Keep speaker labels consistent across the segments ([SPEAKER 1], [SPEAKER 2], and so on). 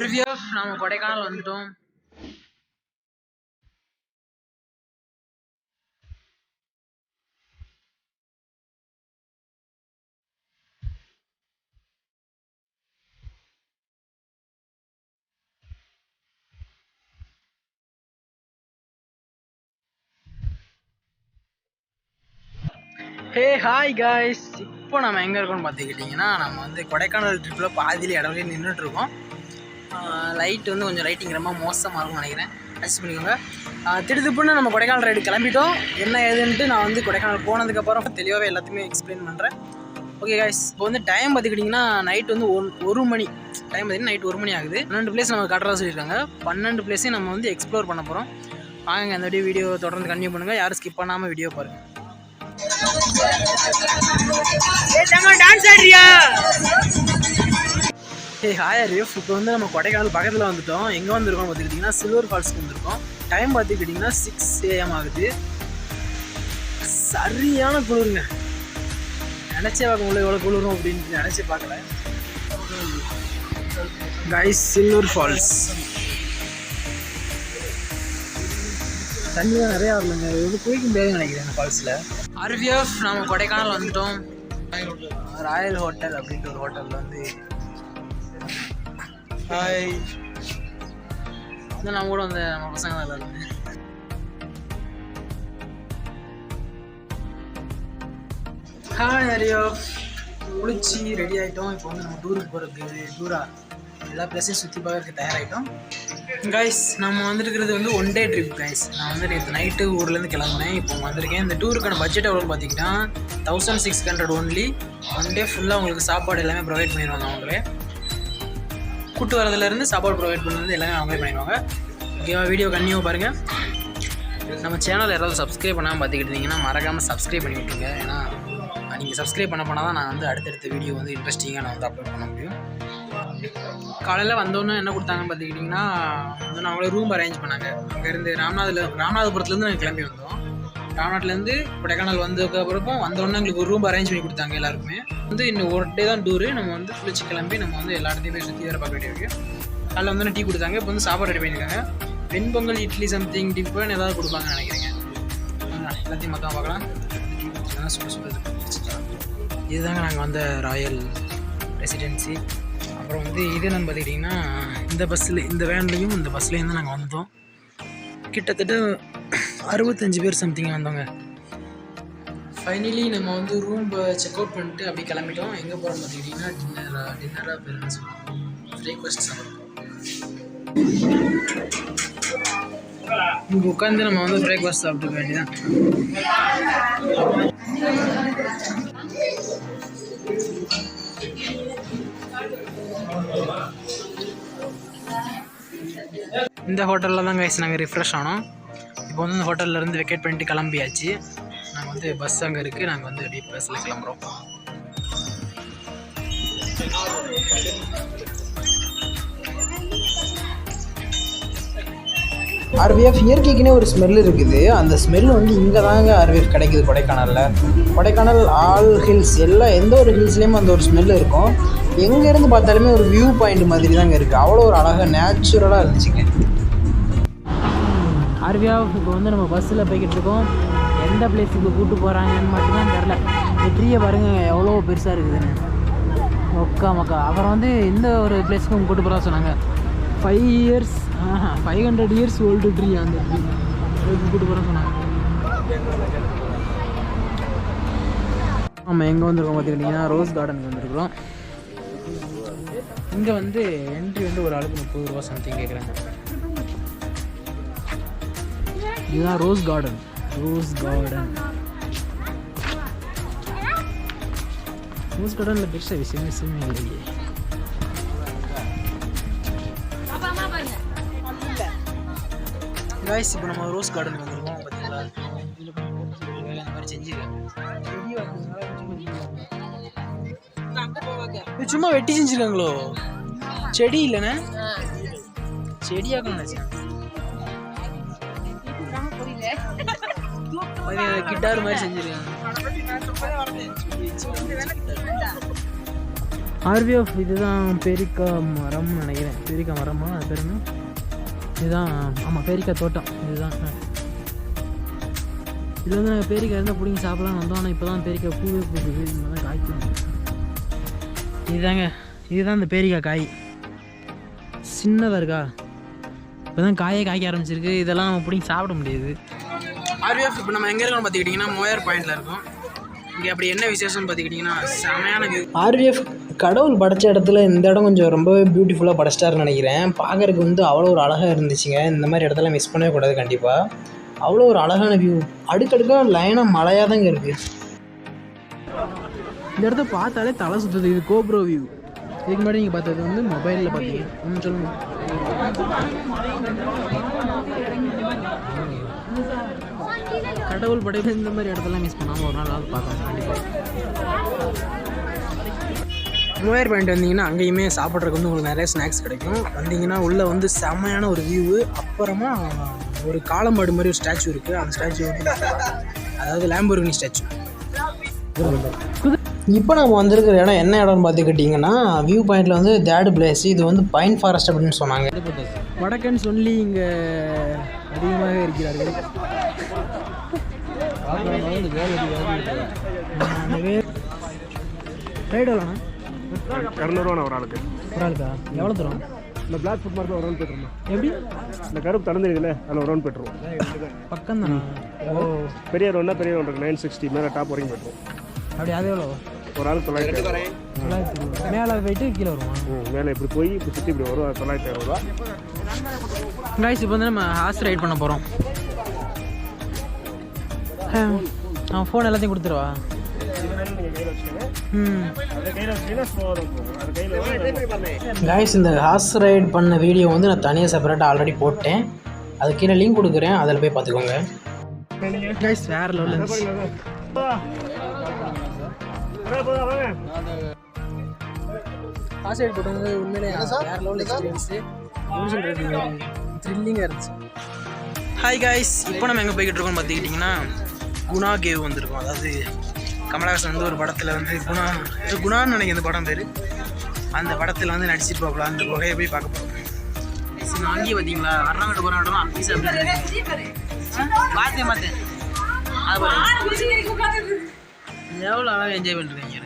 [SPEAKER 1] RVF நாம கொடைக்கானல் வந்துட்டோம். Hey hi guys, இப்போ நம்ம எங்கே இருக்கோம்னு பார்த்துக்கிட்டிங்கன்னா நம்ம வந்து கொடைக்கானல் ட்ரிப்பில் பாதியில் இடத்துலேயே நின்றுட்டுருக்கோம். லைட் வந்து கொஞ்சம் லைட்டிங் ரொம்ப மோசமாக இருக்கும்னு நினைக்கிறேன், அட்ஜஸ்ட் பண்ணிக்கோங்க. திடுதுப்புன்னு நம்ம கொடைக்கானல் ரைடு கிளம்பிட்டோம். என்ன ஏதுன்ட்டு நான் வந்து கொடைக்கானல் போனதுக்கப்புறம் தெளிவாகவே எல்லாத்தையுமே எக்ஸ்பிளைன் பண்ணுறேன். ஓகே காய்ஸ், இப்போ வந்து டைம் பார்த்துக்கிட்டிங்கன்னா நைட் வந்து ஒரு மணி டைம் பார்த்திங்கன்னா நைட் 1 மணி ஆகுது. 12 பிளேஸ் நம்ம கட்டுறதா சொல்லியிருக்காங்க. 12 பிளேஸையும் நம்ம வந்து எக்ஸ்ப்ளோர் பண்ண போகிறோம். வாங்க அந்த வீடியோ தொடர்ந்து கண்டினியூ பண்ணுங்கள். யாரும் ஸ்கிப் பண்ணாமல் வீடியோ பாருங்கள். ஹாய் RVF, இப்போ வந்து நம்ம கொடைக்கானல் பக்கத்தில் வந்துட்டோம். எங்கே வந்துருக்கோம் பார்த்துக்கிட்டிங்கன்னா சில்வர் ஃபால்ஸ்க்கு வந்துருக்கோம். டைம் பார்த்துக்கிட்டிங்கன்னா 6 AM ஆகுது. சரியான குளிருங்க, நினச்சே பார்க்க முடியல எவ்வளோ குளிரும் அப்படின்ட்டு நினச்சி பார்க்கல. கைஸ், சில்வர் ஃபால்ஸ் தண்ணி தான் நிறையா வரலங்க, இது குளிக்க முடியாதுன்னு நினைக்கிறேன் இந்த ஃபால்ஸில். RVF நம்ம கொடைக்கானல் வந்துட்டோம். ராயல் ஹோட்டல் அப்படின்ற ஒரு ஹோட்டலில் வந்து ஹாய் நம்ம கூட வந்து நம்ம பசங்க தான் எல்லாருமே. ஹாய் RVF, குளிச்சு ரெடி ஆகிட்டோம். இப்போ வந்து நம்ம டூருக்கு போகிறதுக்கு எல்லா பிளேஸையும் சுற்றி பார்க்கறதுக்கு தயாராகிட்டோம். கைஸ், நம்ம வந்துருக்கிறது வந்து 1 டே ட்ரிப் கைஸ். நான் வந்து நேற்று நைட்டு ஊர்லேருந்து கிளம்புனேன், இப்போ வந்திருக்கேன். இந்த டூருக்கான பட்ஜெட் எவ்வளோன்னு பார்த்தீங்கன்னா 1600 ஒன்லி. 1 டே ஃபுல்லாக உங்களுக்கு சாப்பாடு எல்லாமே ப்ரொவைட் பண்ணிடுவாங்க. அவங்களே கூட்டு வரதுலேருந்து சாப்பாடு ப்ரொவைட் பண்ணுறது எல்லாமே அவங்களே பண்ணிடுவாங்க. ஓகேவா, வீடியோ கண்டினியூ பாருங்கள். நம்ம சேனல் யாராவது சப்ஸ்கிரைப் பண்ணாமல் பார்த்துக்கிட்டு இருந்தீங்கன்னா மறக்காமல் சப்ஸ்கிரைப் பண்ணி விட்டுருங்க. ஏன்னா நீங்கள் சப்ஸ்கிரைப் பண்ணால் தான் நான் வந்து அடுத்தடுத்த வீடியோ வந்து இன்ட்ரெஸ்டிங்காக நான் வந்து அப்லோட் பண்ண முடியும். காலையில் வந்தோன்னே என்ன கொடுத்தாங்கன்னு பார்த்துக்கிட்டிங்கன்னா வந்து அவங்களே ரூம் அரேஞ்ச் பண்ணாங்க. அங்கேருந்து ராமநாதபுரத்துலேருந்து நாங்கள் கிளம்பி வந்தோம். ராமநாட்டிலேருந்து கொடைக்கானல் வந்ததுக்கப்புறம் வந்தோடனே எங்களுக்கு ஒரு ரூம் அரேஞ்ச் பண்ணி கொடுத்தாங்க. எல்லாருக்குமே வந்து இன்னும் 1 டே தான் டூரு. நம்ம வந்து குளிச்சு கிளம்பி நம்ம வந்து எல்லா இடத்தையும் போய் சுற்றி வேறு பார்க்க வேண்டியிருக்கு. அதில் வந்து டீ கொடுத்தாங்க. இப்போ வந்து சாப்பாடு ரெடி பண்ணியிருக்காங்க. வெண்பொங்கல், இட்லி, சம்திங் டிஃபன் ஏதாவது கொடுப்பாங்கன்னு நினைக்கிறேங்க. எல்லாத்தையும் மொத்தமாக பார்க்கலாம். இதுதாங்க நாங்கள் வந்த ராயல் ரெசிடென்சி. அப்புறம் வந்து இது என்னன்னு பார்த்துக்கிட்டிங்கன்னா இந்த வேன்லேயும் இந்த பஸ்லேயும் தான் நாங்கள் வந்தோம். கிட்டத்தட்ட 65 பேர் சம்திங் வந்தோங்க. ஃபைனலி நம்ம வந்து ரூம் செக் அவுட் பண்ணிட்டு அப்படி கிளம்பிட்டோம். எங்கே போகிறோம் பார்த்துக்கிட்டிங்கன்னா டின்னராக பேருன்னு சொல்லுவோம், பிரேக்ஃபாஸ்ட் சாப்பிடுவோம். இங்கே உட்காந்து நம்ம வந்து பிரேக்ஃபாஸ்ட் சாப்பிட்டுக்க வேண்டியதான். இந்த ஹோட்டலில் தான் கைஸ் நாங்கள் ரிஃப்ரெஷ் ஆனோம். இப்போ வந்து இந்த ஹோட்டல்லேருந்து வெக்கேட் பண்ணிட்டு கிளம்பியாச்சு. நாங்கள் வந்து பஸ் அங்கே இருக்குது, நாங்கள் வந்து அப்படியே பஸ்ஸில் கிளம்புறோம். RVF இயற்கைக்குன்னே ஒரு ஸ்மெல் இருக்குது. அந்த ஸ்மெல் வந்து இங்கே தாங்க RVF கிடைக்குது கொடைக்கானலில். கொடைக்கானல் ஆல் ஹில்ஸ் எந்த ஒரு ஹில்ஸ்லேயுமே அந்த ஒரு ஸ்மெல் இருக்கும். எங்கேருந்து பார்த்தாலுமே ஒரு வியூ பாயிண்ட் மாதிரி தாங்க இருக்குது. அவ்வளோ ஒரு அழகாக நேச்சுரலாக இருந்துச்சுங்க. RVF இப்போ வந்து நம்ம பஸ்ஸில் போய்கிட்டு இருக்கோம். எந்த பிளேஸுக்கு கூப்பிட்டு போகிறாங்கன்னு மட்டும்தான் தெரில. இந்த ட்ரீயை பாருங்கள் எவ்வளோ பெருசாக இருக்குதுன்னு, மக்கா. அப்புறம் வந்து இந்த ஒரு பிளேஸுக்கும் கூப்பிட்டு போகிறதா சொன்னாங்க. 500 இயர்ஸ் ஓல்டு ட்ரீ. அந்த ட்ரீ கூப்பிட்டு போகிறதா சொன்னாங்க. நம்ம எங்கே வந்துருக்கோம் பார்த்துக்கிட்டிங்கன்னா ரோஸ் கார்டனுக்கு வந்துருக்குறோம். இங்கே வந்து என்ட்ரி வந்து ஒரு ஆளுக்கு 30 ரூபா சம்திங் கேட்குறாங்க. இதுதான் ரோஸ் கார்டன். ரோஸ் கார்டனில் பெருசாக விஷயமே இல்லையே. காய்ஸ், இப்போ நம்ம ரோஸ் கார்டனுக்கு வந்துருக்கோம். பார்த்தீங்களா, இந்த மாதிரி செஞ்சுருக்காங்க. சும்மா வெட்டி செஞ்சுருக்காங்களோ, செடி இல்லைண்ணே, செடியாக நினச்சேன். கிட்டார் மாதிரி செஞ்சிருக்காங்க. ஆர்விஎஃப் இதுதான் பேரிக்கா மரம்னு நினைக்கிறேன். பேரிக்கா மரமா அது பேர் என்ன? இதுதான். ஆமாம், பேரிக்காய் தோட்டம் இதுதான். இதில் வந்து நாங்கள் பேரிக்காய் இருந்தால் பிடிங்கி சாப்பிட்லாம் வந்தோம். ஆனால் இப்போ தான் பேரிக்காய் பூவே பூக்குது. இந்த தான் காய்க்கும். இதுதான் இந்த பேரிக்காய் காய். சின்னதாக இருக்கா? இப்போ தான் காயே காய்க்க ஆரம்பிச்சிருக்கு. இதெல்லாம் நம்ம பிடிங்கி சாப்பிட முடியாது. ஆர்விஎஃப் இப்போ நம்ம எங்கே இருக்கோம்னு பார்த்துக்கிட்டிங்கன்னா மோயார் பாயிண்டில் இருக்கோம். இங்கே அப்படி என்ன விசேஷம்னு பார்த்துக்கிட்டிங்கன்னா செமையான வியூ. ஆர்விஎஃப் கடவுள் படைச்ச இடத்துல இந்த இடம் கொஞ்சம் ரொம்பவே பியூட்டிஃபுல்லாக படைச்சிட்டாருன்னு நினைக்கிறேன். பார்க்குறதுக்கு வந்து அவ்வளோ ஒரு அழகாக இருந்துச்சுங்க. இந்த மாதிரி இடத்துல மிஸ் பண்ணவே கூடாது கண்டிப்பாக. அவ்வளோ ஒரு அழகான வியூ. அடுக்கடுக்காக லைனாக மழையாக தாங்க இருக்குது. இந்த இடத்த பார்த்தாலே தலை சுற்றுது. இது கோப்ரோ வியூ. இதுக்கு முன்னாடி நீங்கள் பார்த்தது வந்து மொபைலில் பார்த்தீங்க. சொல்லுங்க. கடவுள் படைப்பில் இந்த மாதிரி இடத்தெல்லாம் மிஸ் பண்ணாமல் ஒரு நாள் பார்க்கலாம் கண்டிப்பாக. மோயார் பாயிண்ட் வந்தீங்கன்னா அங்கேயுமே சாப்பிட்றதுக்கு வந்து உங்களுக்கு நிறைய ஸ்நாக்ஸ் கிடைக்கும். வந்தீங்கன்னா உள்ளே வந்து செம்மையான ஒரு வியூவு. அப்புறமா ஒரு காளமாடு மாதிரி ஒரு ஸ்டாச்சு இருக்குது. அந்த ஸ்டாச்சு வந்து அதாவது லேம்போர்கினி ஸ்டாச்சு. இப்போ நம்ம வந்திருக்கிற இடம் என்ன இடம்னு பார்த்துக்கிட்டிங்கன்னா வியூ பாயிண்டில் வந்து தேர்டு பிளேஸ். இது வந்து பைன் ஃபாரஸ்ட் அப்படின்னு சொன்னாங்க. வடக்கன் சொல்லி இங்கே அதிகமாக இருக்கிறார்கள். ரைடு எவ்வளோண்ணா?
[SPEAKER 2] 200 ஒரு ஆளுக்கு.
[SPEAKER 1] ஒரு ஆளுக்கா? எவ்வளோ தூரம்?
[SPEAKER 2] இந்த பிளாக் ஃபுட் மார்க்கில் ஒரு ரவுண்ட் போய்ட்டுருமா?
[SPEAKER 1] எப்படி?
[SPEAKER 2] இந்த கருப்பு திறந்துருக்குல்ல அதில் ஒரு ரவுண்ட் போய்ட்டுருவோம்.
[SPEAKER 1] பக்கம் தானே? ஓ,
[SPEAKER 2] பெரிய ரவுண்டா பெரிய ரவுண்ட் இருக்குது. 960 மேலே டாப் வரைக்கும் போய்ட்டுருவோம்.
[SPEAKER 1] அப்படி அது எவ்வளோ?
[SPEAKER 2] ஒரு ஆள் 900.
[SPEAKER 1] மேலே போயிட்டு கீழே வருமா?
[SPEAKER 2] மேலே இப்படி போய் இப்படி சுற்றி இப்படி வரும். 960 ரூபா.
[SPEAKER 1] கைஸ் இப்போ வந்து நம்ம ஹார்ஸ் ரைட் பண்ண போகிறோம். அவன் ஃபோன் எல்லாத்தையும் கொடுத்துருவா. கைஸ் இந்த ஹார்ஸ் ரைட் பண்ண வீடியோ வந்து நான் தனியாக செப்பரேட்டாக ஆல்ரெடி போட்டேன். அது கீழே லிங்க் கொடுக்குறேன், அதில் போய் பார்த்துக்கோங்க. கைஸ் வேறு லெவலில் இருந்துச்சு. ஹார்ஸ் ரைட் போட்டது உண்மையிலே வேறு லெவல் எக்ஸ்பீரியன்ஸு. என்ன சொல்கிறது, த்ரில்லிங்காக இருந்துச்சு. ஹாய் கைஸ், இப்போ நம்ம எங்கே போய்கிட்டு இருக்கோம்னு பார்த்துக்கிட்டிங்கன்னா குணா கேவ் வந்திருக்கோம். அதாவது கமலஹாசன் வந்து ஒரு படத்தில் வந்து குணான்னு நினைக்கிற இந்த படம் பேர். அந்த படத்தில் வந்து நடிச்சிருப்பாப்புல. அந்த குகையை போய் பார்க்க போகிறோம். அங்கேயே பார்த்தீங்களா வர்றவங்கிட்ட போகிறோம். அப்படி பார்த்தேன் எவ்வளோ அழகாக என்ஜாய் பண்ணிருக்கீங்க.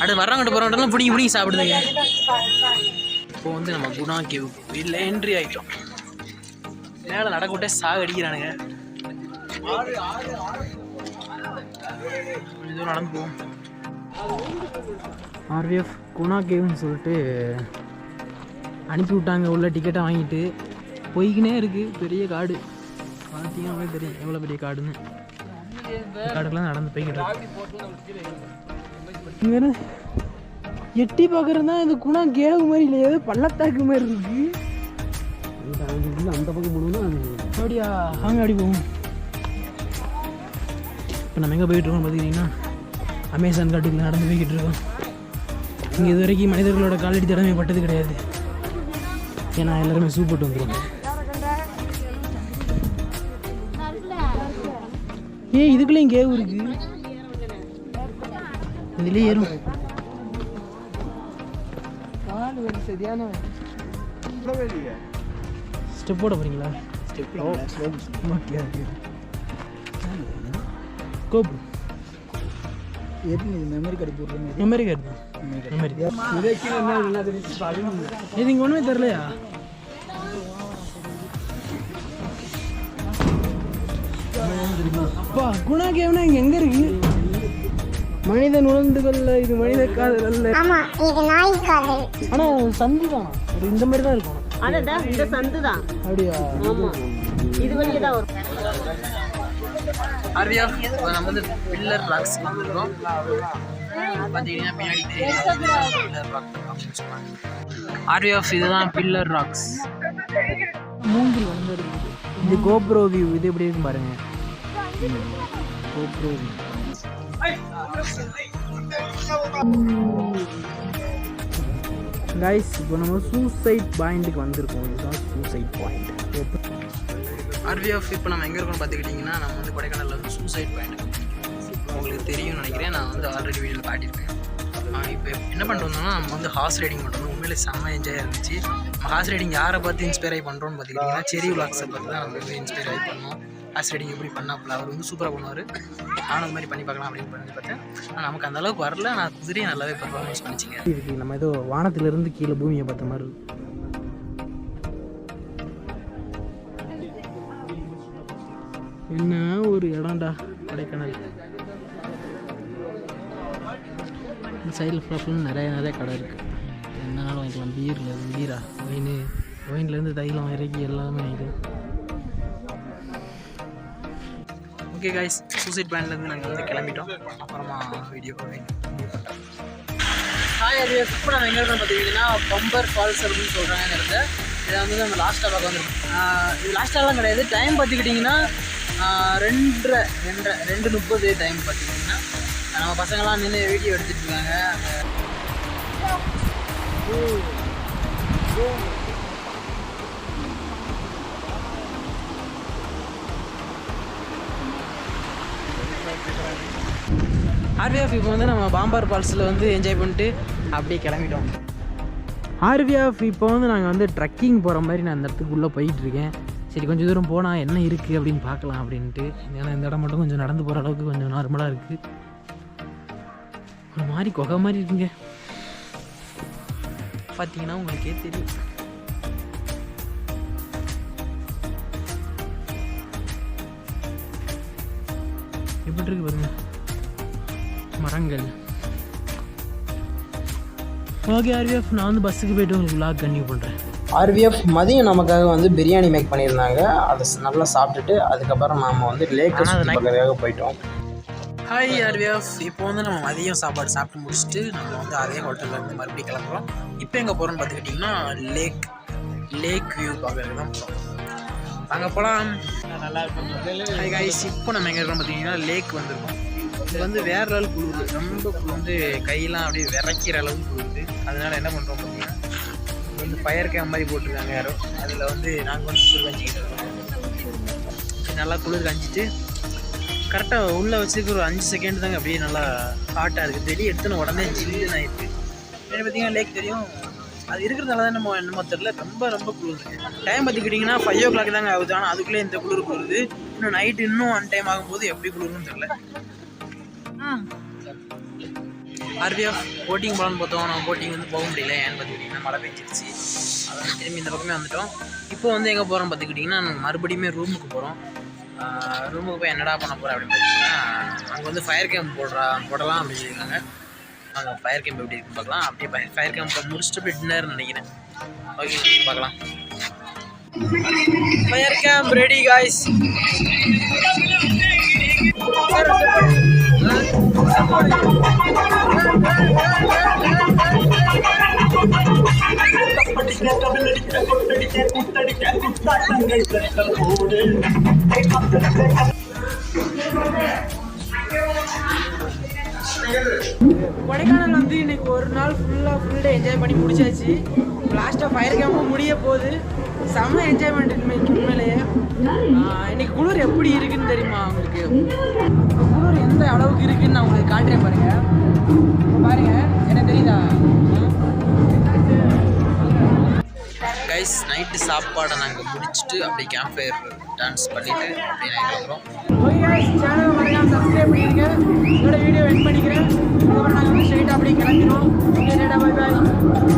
[SPEAKER 1] அடுத்து வர்றவங்கிட்ட போகிறவங்கலாம் பிடிங்கி சாப்பிடுதுங்க. இப்போ வந்து நம்ம குணா கேவ் இல்லை என்ட்ரி ஆகிட்டோம். மேலே நடக்க விட்டே சாக அடிக்கிறானுங்க. இதுவும் நடந்து போவோம். ஆர்விஎஃப் குணா கேவ்னு சொல்லிட்டு அனுப்பி விட்டாங்க. உள்ள டிக்கெட்டை வாங்கிட்டு போய்க்கினே இருக்குது. பெரிய காடு பார்த்தீங்கன்னா தெரியும் எவ்வளோ பெரிய காடுன்னு. காடுக்கெல்லாம் நடந்து போய்கிட்டு இங்கே எட்டி பார்க்குறது தான். இது குணா கேவ் மாதிரி இல்லை, ஏதோ பள்ளத்தாக்கு மாதிரி இருக்குது. அந்த பக்கம் போகணும்னா அப்படியா? அங்கே அப்படி போகும். இப்போ நம்ம எங்கே போய்கிட்ருக்கோம் பார்த்துக்கிட்டிங்கன்னா அமேசான் காட்டுக்குள்ள நடந்து போய்கிட்டு இருக்கோம். இங்கே இது வரைக்கும் மனிதர்களோட காலடி தடவை பட்டது கிடையாது. ஏன்னா எல்லாருமே ஷூ போட்டு வந்துடுவாங்க. இதுக்குள்ளே இங்கே கேவ் இருக்கு. இதுலேயே ஏறும். சரியான ஸ்டெப் போட போகிறீங்களா? கோப்பு மெமரி கார்டு போடுறேன். மெமரி கார்டு தான். மெமரி இது இங்கே ஒன்றுமே தெரிலையா? அப்பா குணா கேவ்னா இங்கே எங்கே இருக்கு? மனிதன் உணர்ந்துகொள்ள இது மனித காதல் அல்ல. ஆனால் சந்து தான். இந்த மாதிரி தான் இருக்கும்.
[SPEAKER 3] அதான் இந்த சந்து தான்.
[SPEAKER 1] அப்படியா?
[SPEAKER 3] ஆமாம், இது வழியே தான் வரும்.
[SPEAKER 1] ஆர்விஎஃப் நம்ம வந்து பில்லர் ராக்ஸ் வந்துருக்கோம். பார்த்தீங்கன்னா பின்னாடி தெரியும் ஆர்விஎஃப். இதுதான் பில்லர் ராக்ஸ். மூங்கில் வந்து இது கோப்ரோ வியூ. இது எப்படி இருக்கு பாருங்க. GoPro view. கைஸ் இப்போ நம்ம சூசைட் பாயிண்ட்டுக்கு வந்திருக்கோம். இதுதான் சூசைட் பாயிண்ட். ஆர்விஎஃப் இப்போ நம்ம எங்கே இருக்கோம்னு பார்த்துக்கிட்டிங்கன்னா நம்ம வந்து கொடைக்கானலில் வந்து சூசைட் பாயிண்ட் உங்களுக்கு தெரியும்னு நினைக்கிறேன். நான் வந்து ஆல்ரெடி வீடியோவில் காட்டியிருப்பேன். இப்போ என்ன பண்ணிட்டு வந்தோம்னா நம்ம வந்து ஹார்ஸ் ரைடிங் பண்ணுறோம். உண்மையிலே செம்ம என்ஜாயாக இருந்துச்சு. நம்ம ஹார்ஸ் ரைடிங் யாரை பார்த்து இன்ஸ்பயர் ஆகி பண்ணுறோன்னு பார்த்துக்கிட்டிங்கன்னா செரி விலாக்ஸை பார்த்து தான் நம்ம வந்து இன்ஸ்பயர் ஆகி பண்ணோம். ஹார்ஸ் ரைடிங் எப்படி பண்ணாப்புல அவர் வந்து சூப்பராக பண்ணுவார். நானும் அந்த மாதிரி பண்ணி பார்க்கலாம் அப்படின்னு பண்ணி பார்த்தேன். ஆனால் நமக்கு அந்த அளவுக்கு வரல. நான் குதிரையை நல்லாவே பர்ஃபார்மன்ஸ் பண்ணிச்சிங்க. இதுக்கு நம்ம ஏதோ வானத்திலிருந்து கீழே பூமியை பார்த்த மாதிரி இருக்கும். என்ன ஒரு இடம்டா கொடைக்கானல். இந்த சைடில் ஃபுல்லாக நிறைய கடை இருக்குது. என்னாலும் வாங்கிக்கலாம். பீரா ஒயின்லேருந்து தைலம் இறக்கி எல்லாமே வாங்கிக்கலாம். ஓகே காய்ஸ், சூசைட் பேண்ட்லேருந்து நாங்கள் வந்து கிளம்பிட்டோம். அப்புறமா வீடியோ ஹாய் அது இப்போ நம்ம எங்கே இருக்கோம் பார்த்துக்கிட்டிங்கன்னா பம்பர் ஃபால்ஸ் அப்படின்னு சொல்கிறாங்க இந்த இடத்துல. இதை வந்து நம்ம லாஸ்ட்டாக பார்க்க வந்துருக்கோம். இது லாஸ்ட்டாலாம் கிடையாது. டைம் பார்த்துக்கிட்டிங்கன்னா 2:30 டைம் பார்த்துக்கிட்டிங்கன்னா நம்ம பசங்களாம் நின்று வீடியோ எடுத்துகிட்டு இருக்காங்க. ஆர்விஎஃப் இப்போ வந்து நம்ம பாம்பார் ஃபால்ஸில் வந்து என்ஜாய் பண்ணிட்டு அப்படியே கிளம்பிட்டோம். ஆர்விஎஃப் இப்போ வந்து நாங்கள் வந்து ட்ரக்கிங் போகிற மாதிரி நான் அந்த இடத்துக்குள்ளே போயிட்டுருக்கேன். சரி கொஞ்சம் தூரம் போனால் என்ன இருக்குது அப்படின்னு பார்க்கலாம் அப்படின்ட்டு. ஏன்னா இந்த இடம் மட்டும் கொஞ்சம் நடந்து போகிற அளவுக்கு கொஞ்சம் நார்மலாக இருக்குது. ஒரு மாதிரி குகை மாதிரி இருக்குங்க. பார்த்தீங்கன்னா உங்களுக்கே தெரியும். எப்படி இருக்கு பாருங்க மரங்கள். ஓகே ஆர்விஎஃப், நான் வந்து பஸ்ஸுக்கு போய்ட்டு உங்களுக்கு விலாக் கன்டினியூ பண்ணுறேன். ஆர்விஎஃப் மதியம் நமக்காக வந்து பிரியாணி மேக் பண்ணியிருந்தாங்க. அதை நல்லா சாப்பிட்டுட்டு அதுக்கப்புறம் நாம் வந்து லேக் பக்கத்துக்காக போயிட்டோம். ஹாய் ஆர்விஎஃப், இப்போ வந்து நம்ம மதியம் சாப்பாடு சாப்பிட்டு முடிச்சுட்டு நம்ம வந்து அதே ஹோட்டலில் இருந்து மறுபடியும் கிளம்புறோம். இப்போ எங்கே போகிறோன்னு பார்த்துக்கிட்டிங்கன்னா லேக் வியூ பார்க்கறதுக்கு தான் போகிறோம். அங்கே போகலாம். நல்லா இருக்கும். ஹாய் காய்ஸ், இப்போ நம்ம எங்கே இருக்கோம் பார்த்தீங்கன்னா லேக் வந்துருக்கோம். இது வந்து வேறு லெவல் குளிருது. ரொம்ப வந்து கையெல்லாம் அப்படியே விரைக்கிற அளவுக்கு குளிருது. அதனால் என்ன பண்ணுறோம் பார்த்தீங்கன்னா வந்து ஃபயர் கேம்ப் மாதிரி போட்டிருக்காங்க யாரோ. அதில் வந்து நாங்கள் வந்து குளிர் காஞ்சிக்கிட்டு இருக்கோம். நல்லா குளிர் காஞ்சிட்டு கரெக்டாக உள்ளே வச்சுருக்கு ஒரு 5 செகண்ட் தாங்க அப்படியே நல்லா ஹாட்டாக இருக்குது. வெளியே எடுத்துன்னு உடனே ஜில்லுன்னு ஆயிடுது. பார்த்தீங்கன்னா லேக் தெரியும். அது இருக்கிறதுனால தான் என்னமோ தெரியல, ரொம்ப குளிருது. டைம் பார்த்துக்கிட்டிங்கன்னா 5 o'clock தாங்க ஆகுது. ஆனால் அதுக்குள்ளே இந்த குளிர் குளிருது. இன்னும் நைட்டு இன்னும் 1 டைம் ஆகும்போது எப்படி குளிருன்னு தெரியல. ஆர்விஎஃப் போட்டிங் போகலான்னு பார்த்தோம். நம்ம போட்டிங் வந்து போக முடியல. ஏன்னு பார்த்துக்கிட்டிங்கன்னா மழை பெஞ்சிருச்சு. அதனால் திரும்பி இந்த பக்கமே வந்துட்டோம். இப்போ வந்து எங்கே போகிறோம் பார்த்துக்கிட்டிங்கன்னா நாங்கள் மறுபடியுமே ரூமுக்கு போகிறோம். ரூமுக்கு போய் என்னடா பண்ண போகிறோம் அப்படின்னு பார்த்தீங்கன்னா அங்கே வந்து ஃபயர் கேம்ப் போடலாம் அப்படின்னு சொல்லியிருக்காங்க. நாங்கள் ஃபயர் கேம்ப் எப்படி இருக்குன்னு பார்க்கலாம். அப்படியே ஃபயர் கேம்ப் முடிச்சுட்டு போய் டின்னர்னு நினைக்கிறேன். ஓகே பார்க்கலாம். Fire camp ready guys. Kodaikanal வந்து இன்னைக்கு ஒரு நாள் ஃபுல் டே என்ஜாய் பண்ணி முடிச்சாச்சு. லாஸ்ட்டாக ஃபயர் கேம்பும் முடிய போகுது. செம்ம என்ஜாய்மெண்ட் உண்மையிலேயே. இன்னைக்கு குளிர் எப்படி இருக்குன்னு தெரியுமா உங்களுக்கு? குளிர் எந்த அளவுக்கு இருக்குன்னு நான் உங்களுக்கு காட்டுறேன் பாருங்க. என்ன தெரியுதா கைஸ்? நைட்டு சாப்பாடை நாங்கள் முடிச்சுட்டு அப்படியே கேம்ப் ஃபயர் டான்ஸ் பண்ணிட்டு அப்படியே நாங்கள் இருக்கிறோம். ஓகே கைஸ், சேனலை மறக்காம சப்ஸ்கிரைப் பண்ணிடுங்க. இதோட வீடியோ எண்ட் பண்ணிக்கிறேன். அதுக்கப்புறம் நாங்கள் வந்து ஸ்ட்ரெயிட்டாக அப்படியே கிளம்பிடுவோம். Okay, bye bye.